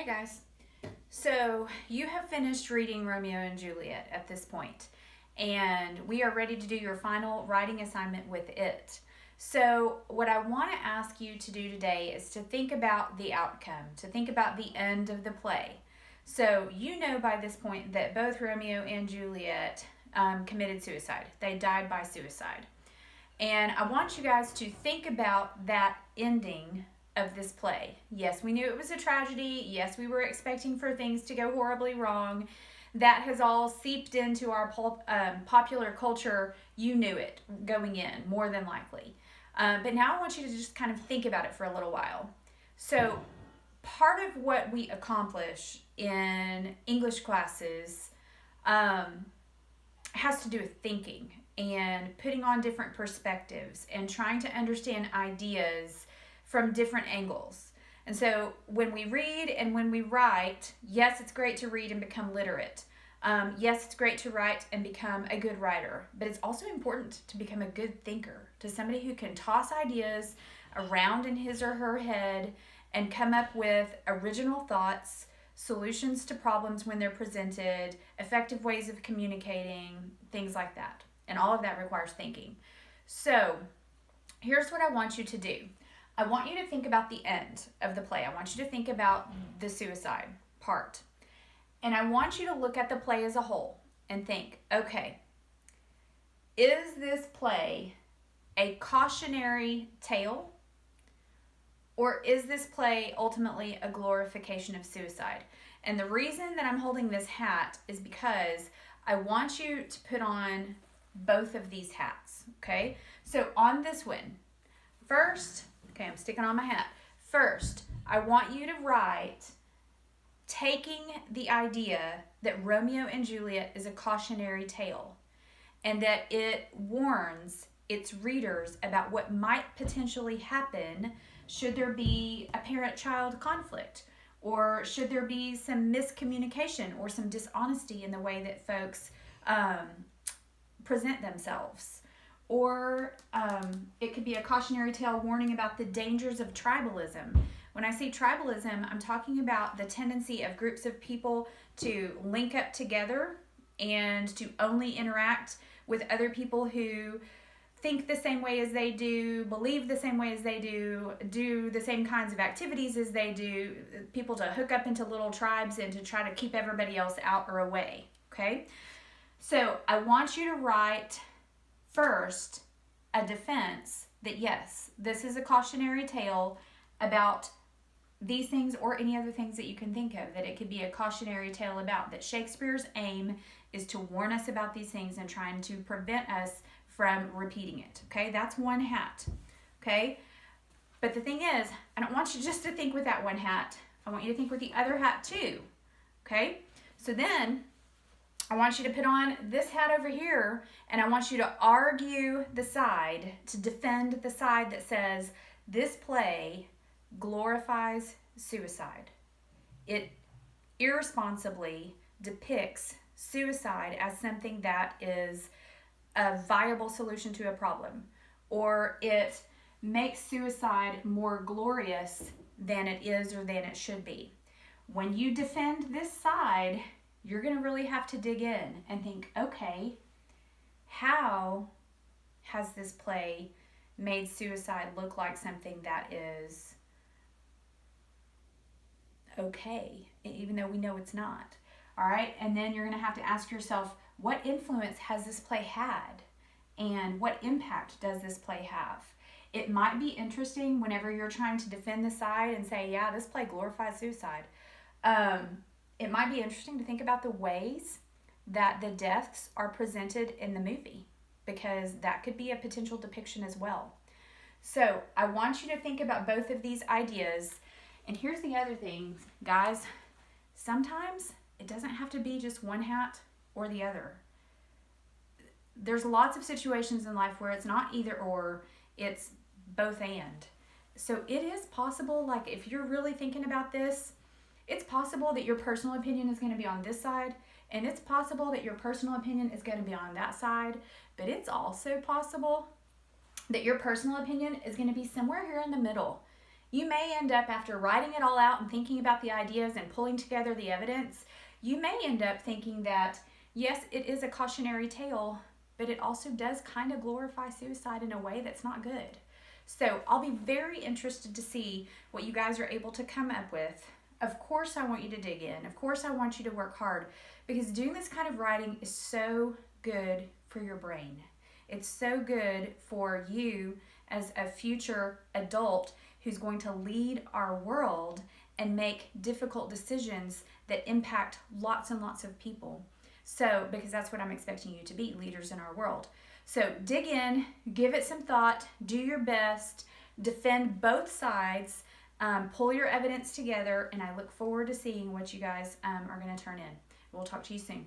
guys. So you have finished reading Romeo and Juliet at this point, and we are ready to do your final writing assignment with it. So, what I want to ask you to do today is to think about the outcome, to think about the end of the play. So, you know by this point that both Romeo and Juliet committed suicide, they died by suicide. And I want you guys to think about that ending of this play. Yes, we knew it was a tragedy. Yes, we were expecting for things to go horribly wrong. That has all seeped into our popular culture. You knew it going in, more than likely. But now I want you to just kind of think about it for a little while. So, part of what we accomplish in English classes has to do with thinking and putting on different perspectives and trying to understand ideas from different angles. And so when we read and when we write, yes, it's great to read and become literate. Yes, it's great to write and become a good writer, but it's also important to become a good thinker, to somebody who can toss ideas around in his or her head and come up with original thoughts, solutions to problems when they're presented, effective ways of communicating, things like that. And all of that requires thinking. So here's what I want you to do. I want you to think about the end of the play. I want you to think about the suicide part. And I want you to look at the play as a whole and think, okay, is this play a cautionary tale? Or is this play ultimately a glorification of suicide? And the reason that I'm holding this hat is because I want you to put on both of these hats, okay? So on this one, first, okay, I'm sticking on my hat. First, I want you to write taking the idea that Romeo and Juliet is a cautionary tale and that it warns its readers about what might potentially happen should there be a parent-child conflict, or should there be some miscommunication or some dishonesty in the way that folks present themselves. Or it could be a cautionary tale warning about the dangers of tribalism. When I say tribalism, I'm talking about the tendency of groups of people to link up together and to only interact with other people who think the same way as they do, believe the same way as they do the same kinds of activities as they do, people to hook up into little tribes and to try to keep everybody else out or away, okay? So I want you to write first a defense that yes, this is a cautionary tale about these things or any other things that you can think of, that it could be a cautionary tale about, that Shakespeare's aim is to warn us about these things and trying to prevent us from repeating it, okay? That's one hat, okay? But the thing is, I don't want you just to think with that one hat. I want you to think with the other hat too, okay? So then I want you to put on this hat over here, and I want you to argue the side, to defend the side that says this play glorifies suicide. It irresponsibly depicts suicide as something that is a viable solution to a problem, or it makes suicide more glorious than it is or than it should be. When you defend this side, you're going to really have to dig in and think, okay, how has this play made suicide look like something that is okay, even though we know it's not? All right, and then you're going to have to ask yourself, what influence has this play had? And what impact does this play have? It might be interesting whenever you're trying to defend the side and say, yeah, this play glorifies suicide. It might be interesting to think about the ways that the deaths are presented in the movie, because that could be a potential depiction as well. So I want you to think about both of these ideas. And here's the other thing, guys. Sometimes it doesn't have to be just one hat or the other. There's lots of situations in life where it's not either or, it's both and. So it is possible, like if you're really thinking about this, it's possible that your personal opinion is going to be on this side, and it's possible that your personal opinion is going to be on that side, but it's also possible that your personal opinion is going to be somewhere here in the middle. You may end up, after writing it all out and thinking about the ideas and pulling together the evidence, you may end up thinking that, yes, it is a cautionary tale, but it also does kind of glorify suicide in a way that's not good. So I'll be very interested to see what you guys are able to come up with. Of course, I want you to dig in. Of course, I want you to work hard, because doing this kind of writing is so good for your brain. It's so good for you as a future adult who's going to lead our world and make difficult decisions that impact lots and lots of people. So, because that's what I'm expecting you to be, leaders in our world. So dig in, give it some thought, do your best, defend both sides, pull your evidence together, and I look forward to seeing what you guys are going to turn in. We'll talk to you soon.